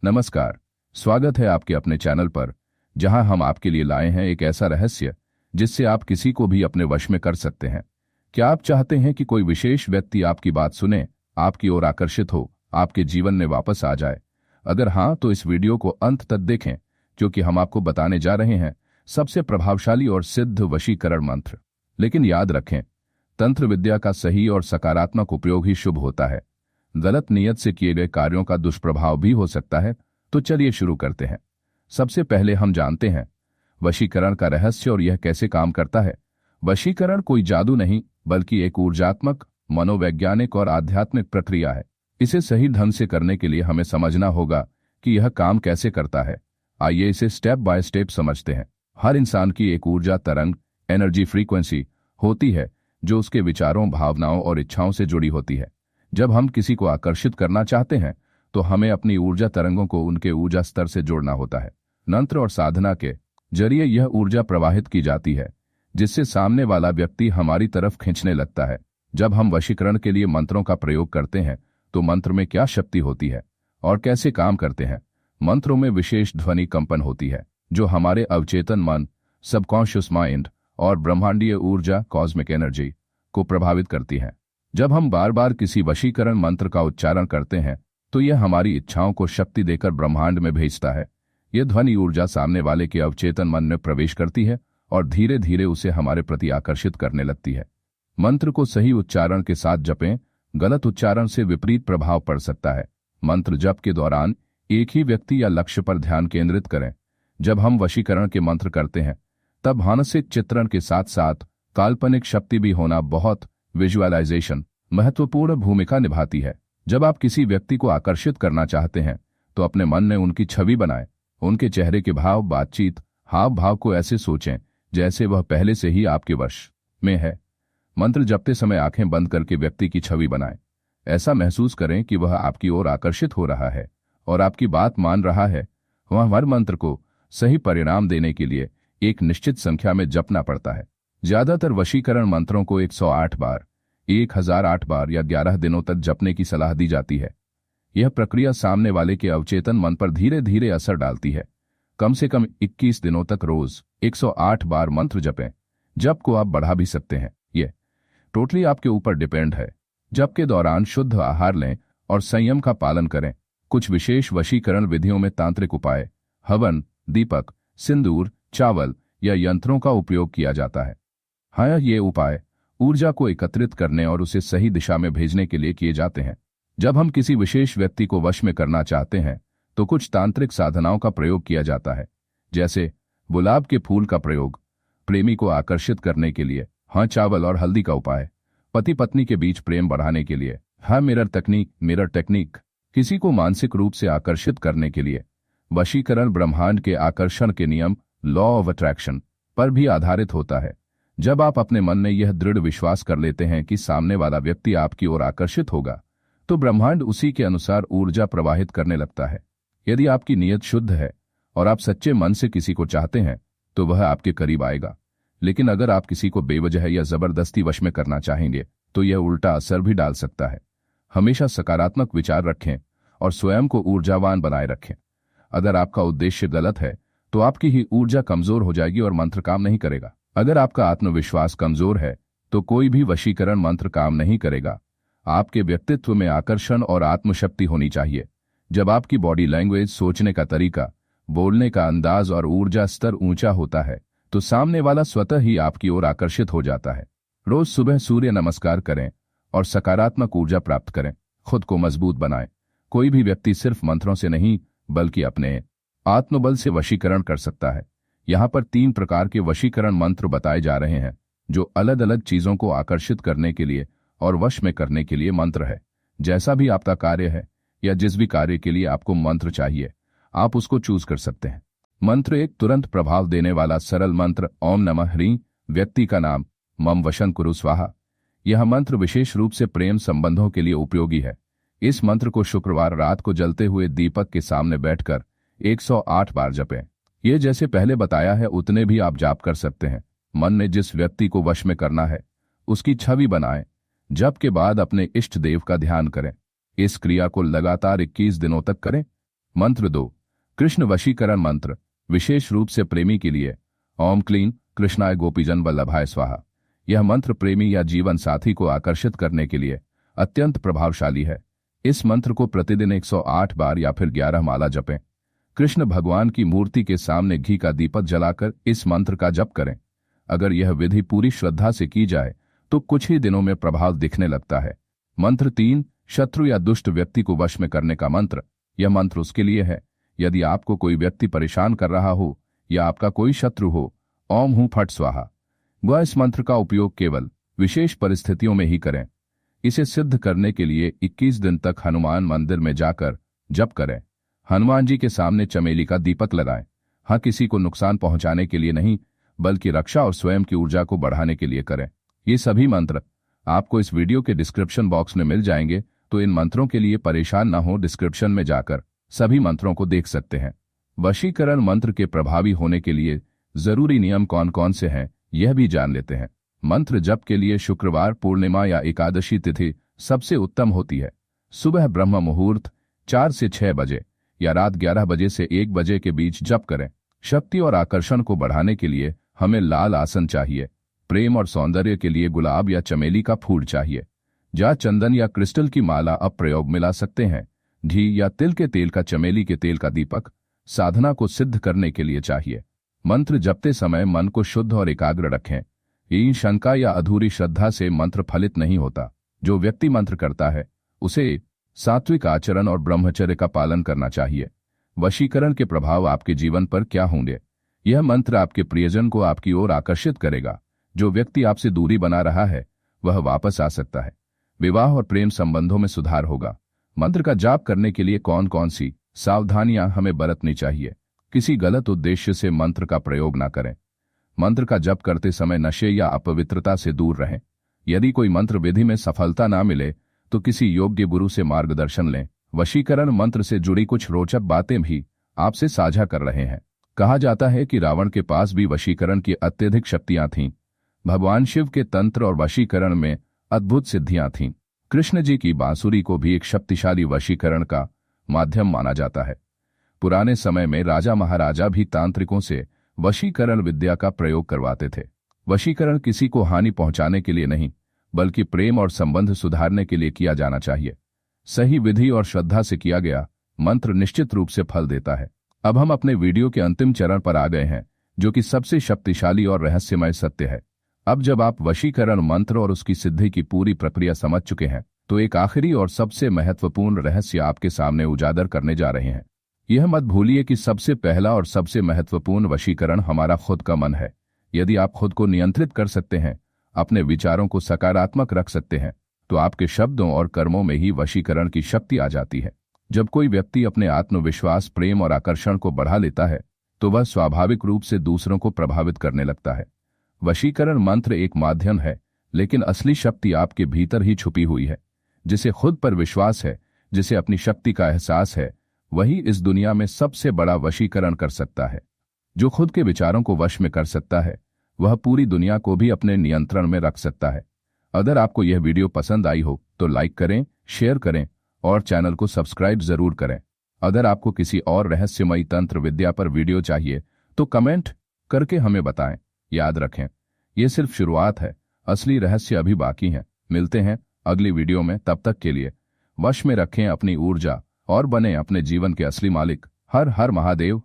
नमस्कार। स्वागत है आपके अपने चैनल पर, जहां हम आपके लिए लाए हैं एक ऐसा रहस्य जिससे आप किसी को भी अपने वश में कर सकते हैं। क्या आप चाहते हैं कि कोई विशेष व्यक्ति आपकी बात सुने, आपकी ओर आकर्षित हो, आपके जीवन में वापस आ जाए? अगर हां, तो इस वीडियो को अंत तक देखें, क्योंकि हम आपको बताने जा रहे हैं सबसे प्रभावशाली और सिद्ध वशीकरण मंत्र। लेकिन याद रखें, तंत्र विद्या का सही और सकारात्मक उपयोग ही शुभ होता है। गलत नियत से किए गए कार्यों का दुष्प्रभाव भी हो सकता है। तो चलिए शुरू करते हैं। सबसे पहले हम जानते हैं वशीकरण का रहस्य और यह कैसे काम करता है। वशीकरण कोई जादू नहीं, बल्कि एक ऊर्जात्मक, मनोवैज्ञानिक और आध्यात्मिक प्रक्रिया है। इसे सही ढंग से करने के लिए हमें समझना होगा कि यह काम कैसे करता है। आइए इसे स्टेप बाय स्टेप समझते हैं। हर इंसान की एक ऊर्जा तरंग, एनर्जी फ्रीक्वेंसी होती है, जो उसके विचारों, भावनाओं और इच्छाओं से जुड़ी होती है। जब हम किसी को आकर्षित करना चाहते हैं तो हमें अपनी ऊर्जा तरंगों को उनके ऊर्जा स्तर से जोड़ना होता है। मंत्र और साधना के जरिए यह ऊर्जा प्रवाहित की जाती है, जिससे सामने वाला व्यक्ति हमारी तरफ खींचने लगता है। जब हम वशीकरण के लिए मंत्रों का प्रयोग करते हैं तो मंत्र में क्या शक्ति होती है और कैसे काम करते हैं। मंत्रों में विशेष ध्वनि कंपन होती है, जो हमारे अवचेतन मन, सबकॉन्शियस माइंड और ब्रह्मांडीय ऊर्जा, कॉस्मिक एनर्जी को प्रभावित करती है। जब हम बार बार किसी वशीकरण मंत्र का उच्चारण करते हैं तो यह हमारी इच्छाओं को शक्ति देकर ब्रह्मांड में भेजता है। यह ध्वनि ऊर्जा सामने वाले के अवचेतन मन में प्रवेश करती है और धीरे धीरे उसे हमारे प्रति आकर्षित करने लगती है। मंत्र को सही उच्चारण के साथ जपें, गलत उच्चारण से विपरीत प्रभाव पड़ सकता है। मंत्र जप के दौरान एक ही व्यक्ति या लक्ष्य पर ध्यान केंद्रित करें। जब हम वशीकरण के मंत्र करते हैं तब मानसिक चित्रण के साथ साथ काल्पनिक शक्ति भी होना, बहुत विजुअलाइजेशन, महत्वपूर्ण भूमिका निभाती है। जब आप किसी व्यक्ति को आकर्षित करना चाहते हैं तो अपने मन में उनकी छवि बनाएं। उनके चेहरे के भाव, बातचीत, हाव भाव को ऐसे सोचें जैसे वह पहले से ही आपके वश में है। मंत्र जपते समय आंखें बंद करके व्यक्ति की छवि बनाएं। ऐसा महसूस करें कि वह आपकी ओर आकर्षित हो रहा है और आपकी बात मान रहा है। वह हर मंत्र को सही परिणाम देने के लिए एक निश्चित संख्या में जपना पड़ता है। ज्यादातर वशीकरण मंत्रों को 108 बार, 1008 बार या 11 दिनों तक जपने की सलाह दी जाती है। यह प्रक्रिया सामने वाले के अवचेतन मन पर धीरे धीरे असर डालती है। कम से कम 21 दिनों तक रोज 108 बार मंत्र जपें। जप को आप बढ़ा भी सकते हैं, यह टोटली आपके ऊपर डिपेंड है। जप के दौरान शुद्ध आहार लें और संयम का पालन करें। कुछ विशेष वशीकरण विधियों में तांत्रिक उपाय, हवन, दीपक, सिंदूर, चावल या यंत्रों का उपयोग किया जाता है। हाँ, ये उपाय ऊर्जा को एकत्रित करने और उसे सही दिशा में भेजने के लिए किए जाते हैं। जब हम किसी विशेष व्यक्ति को वश में करना चाहते हैं तो कुछ तांत्रिक साधनाओं का प्रयोग किया जाता है, जैसे गुलाब के फूल का प्रयोग प्रेमी को आकर्षित करने के लिए, हाँ, चावल और हल्दी का उपाय पति पत्नी के बीच प्रेम बढ़ाने के लिए, हाँ, मिरर टेक्निक किसी को मानसिक रूप से आकर्षित करने के लिए। वशीकरण ब्रह्मांड के आकर्षण के नियम, लॉ ऑफ अट्रैक्शन पर भी आधारित होता है। जब आप अपने मन में यह दृढ़ विश्वास कर लेते हैं कि सामने वाला व्यक्ति आपकी ओर आकर्षित होगा, तो ब्रह्मांड उसी के अनुसार ऊर्जा प्रवाहित करने लगता है। यदि आपकी नीयत शुद्ध है और आप सच्चे मन से किसी को चाहते हैं तो वह आपके करीब आएगा। लेकिन अगर आप किसी को बेवजह या जबरदस्ती वश में करना चाहेंगे तो यह उल्टा असर भी डाल सकता है। हमेशा सकारात्मक विचार रखें और स्वयं को ऊर्जावान बनाए रखें। अगर आपका उद्देश्य गलत है तो आपकी ही ऊर्जा कमजोर हो जाएगी और मंत्र काम नहीं करेगा। अगर आपका आत्मविश्वास कमजोर है तो कोई भी वशीकरण मंत्र काम नहीं करेगा। आपके व्यक्तित्व में आकर्षण और आत्मशक्ति होनी चाहिए। जब आपकी बॉडी लैंग्वेज, सोचने का तरीका, बोलने का अंदाज और ऊर्जा स्तर ऊंचा होता है तो सामने वाला स्वतः ही आपकी ओर आकर्षित हो जाता है। रोज सुबह सूर्य नमस्कार करें और सकारात्मक ऊर्जा प्राप्त करें। खुद को मजबूत बनाएं। कोई भी व्यक्ति सिर्फ मंत्रों से नहीं, बल्कि अपने आत्मबल से वशीकरण कर सकता है। यहाँ पर 3 प्रकार के वशीकरण मंत्र बताए जा रहे हैं, जो अलग अलग चीजों को आकर्षित करने के लिए और वश में करने के लिए मंत्र है। जैसा भी आपका कार्य है या जिस भी कार्य के लिए आपको मंत्र चाहिए, आप उसको चूज कर सकते हैं। मंत्र 1, तुरंत प्रभाव देने वाला सरल मंत्र, ओम नमः ह्रीं। व्यक्ति का नाम, मम वशन कुरु स्वाहा। यह मंत्र विशेष रूप से प्रेम संबंधों के लिए उपयोगी है। इस मंत्र को शुक्रवार रात को जलते हुए दीपक के सामने बैठकर 108 बार जपें। ये जैसे पहले बताया है उतने भी आप जाप कर सकते हैं। मन में जिस व्यक्ति को वश में करना है उसकी छवि बनाएं। जप के बाद अपने इष्ट देव का ध्यान करें। इस क्रिया को लगातार 21 दिनों तक करें। मंत्र 2, कृष्ण वशीकरण मंत्र, विशेष रूप से प्रेमी के लिए। ओम क्लीं कृष्णाय गोपीजन वल्लभाय स्वाहा। यह मंत्र प्रेमी या जीवन साथी को आकर्षित करने के लिए अत्यंत प्रभावशाली है। इस मंत्र को प्रतिदिन 108 बार या फिर 11 माला जपें। कृष्ण भगवान की मूर्ति के सामने घी का दीपक जलाकर इस मंत्र का जप करें। अगर यह विधि पूरी श्रद्धा से की जाए तो कुछ ही दिनों में प्रभाव दिखने लगता है। मंत्र 3, शत्रु या दुष्ट व्यक्ति को वश में करने का मंत्र। यह मंत्र उसके लिए है यदि आपको कोई व्यक्ति परेशान कर रहा हो या आपका कोई शत्रु हो। ओम हूं फट स्वाहा। वह इस मंत्र का उपयोग केवल विशेष परिस्थितियों में ही करें। इसे सिद्ध करने के लिए 21 दिन तक हनुमान मंदिर में जाकर जप करें। हनुमान जी के सामने चमेली का दीपक लगाएं। हाँ, किसी को नुकसान पहुंचाने के लिए नहीं, बल्कि रक्षा और स्वयं की ऊर्जा को बढ़ाने के लिए करें। ये सभी मंत्र आपको इस वीडियो के डिस्क्रिप्शन बॉक्स में मिल जाएंगे, तो इन मंत्रों के लिए परेशान न हो, डिस्क्रिप्शन में जाकर सभी मंत्रों को देख सकते हैं। वशीकरण मंत्र के प्रभावी होने के लिए जरूरी नियम कौन कौन से हैं, यह भी जान लेते हैं। मंत्र जप के लिए शुक्रवार, पूर्णिमा या एकादशी तिथि सबसे उत्तम होती है। सुबह ब्रह्म मुहूर्त 4 से 6 बजे या रात 11 बजे से 1 बजे के बीच जप करें। शक्ति और आकर्षण को बढ़ाने के लिए हमें लाल आसन चाहिए। प्रेम और सौंदर्य के लिए गुलाब या चमेली का फूल चाहिए। जहाँ चंदन या क्रिस्टल की माला अब प्रयोग मिला सकते हैं। घी या तिल के तेल का चमेली के तेल का दीपक साधना को सिद्ध करने के लिए चाहिए। मंत्र जपते समय मन को शुद्ध और एकाग्र रखें। यही शंका या अधूरी श्रद्धा से मंत्र फलित नहीं होता। जो व्यक्ति मंत्र करता है उसे सात्विक आचरण और ब्रह्मचर्य का पालन करना चाहिए। वशीकरण के प्रभाव आपके जीवन पर क्या होंगे? यह मंत्र आपके प्रियजन को आपकी ओर आकर्षित करेगा। जो व्यक्ति आपसे दूरी बना रहा है वह वापस आ सकता है। विवाह और प्रेम संबंधों में सुधार होगा। मंत्र का जाप करने के लिए कौन कौन सी सावधानियां हमें बरतनी चाहिए? किसी गलत उद्देश्य से मंत्र का प्रयोग न करें। मंत्र का जप करते समय नशे या अपवित्रता से दूर रहें। यदि कोई मंत्र विधि में सफलता ना मिले तो किसी योग्य गुरु से मार्गदर्शन लें। वशीकरण मंत्र से जुड़ी कुछ रोचक बातें भी आपसे साझा कर रहे हैं। कहा जाता है कि रावण के पास भी वशीकरण की अत्यधिक शक्तियां थीं। भगवान शिव के तंत्र और वशीकरण में अद्भुत सिद्धियां थीं। कृष्ण जी की बांसुरी को भी एक शक्तिशाली वशीकरण का माध्यम माना जाता है। पुराने समय में राजा महाराजा भी तांत्रिकों से वशीकरण विद्या का प्रयोग करवाते थे। वशीकरण किसी को हानि पहुंचाने के लिए नहीं, बल्कि प्रेम और संबंध सुधारने के लिए किया जाना चाहिए। सही विधि और श्रद्धा से किया गया मंत्र निश्चित रूप से फल देता है। अब हम अपने वीडियो के अंतिम चरण पर आ गए हैं, जो कि सबसे शक्तिशाली और रहस्यमय सत्य है। अब जब आप वशीकरण मंत्र और उसकी सिद्धि की पूरी प्रक्रिया समझ चुके हैं, तो एक आखिरी और सबसे महत्वपूर्ण रहस्य आपके सामने उजागर करने जा रहे हैं। यह मत भूलिए कि सबसे पहला और सबसे महत्वपूर्ण वशीकरण हमारा खुद का मन है। यदि आप खुद को नियंत्रित कर सकते हैं, अपने विचारों को सकारात्मक रख सकते हैं, तो आपके शब्दों और कर्मों में ही वशीकरण की शक्ति आ जाती है। जब कोई व्यक्ति अपने आत्मविश्वास, प्रेम और आकर्षण को बढ़ा लेता है, तो वह स्वाभाविक रूप से दूसरों को प्रभावित करने लगता है। वशीकरण मंत्र एक माध्यम है, लेकिन असली शक्ति आपके भीतर ही छुपी हुई है। जिसे खुद पर विश्वास है, जिसे अपनी शक्ति का एहसास है, वही इस दुनिया में सबसे बड़ा वशीकरण कर सकता है। जो खुद के विचारों को वश में कर सकता है, वह पूरी दुनिया को भी अपने नियंत्रण में रख सकता है। अगर आपको यह वीडियो पसंद आई हो तो लाइक करें, शेयर करें और चैनल को सब्सक्राइब जरूर करें। अगर आपको किसी और रहस्यमयी तंत्र विद्या पर वीडियो चाहिए तो कमेंट करके हमें बताएं। याद रखें, ये सिर्फ शुरुआत है, असली रहस्य अभी बाकी हैं। मिलते हैं अगली वीडियो में। तब तक के लिए वश में रखें अपनी ऊर्जा और बने अपने जीवन के असली मालिक। हर हर महादेव।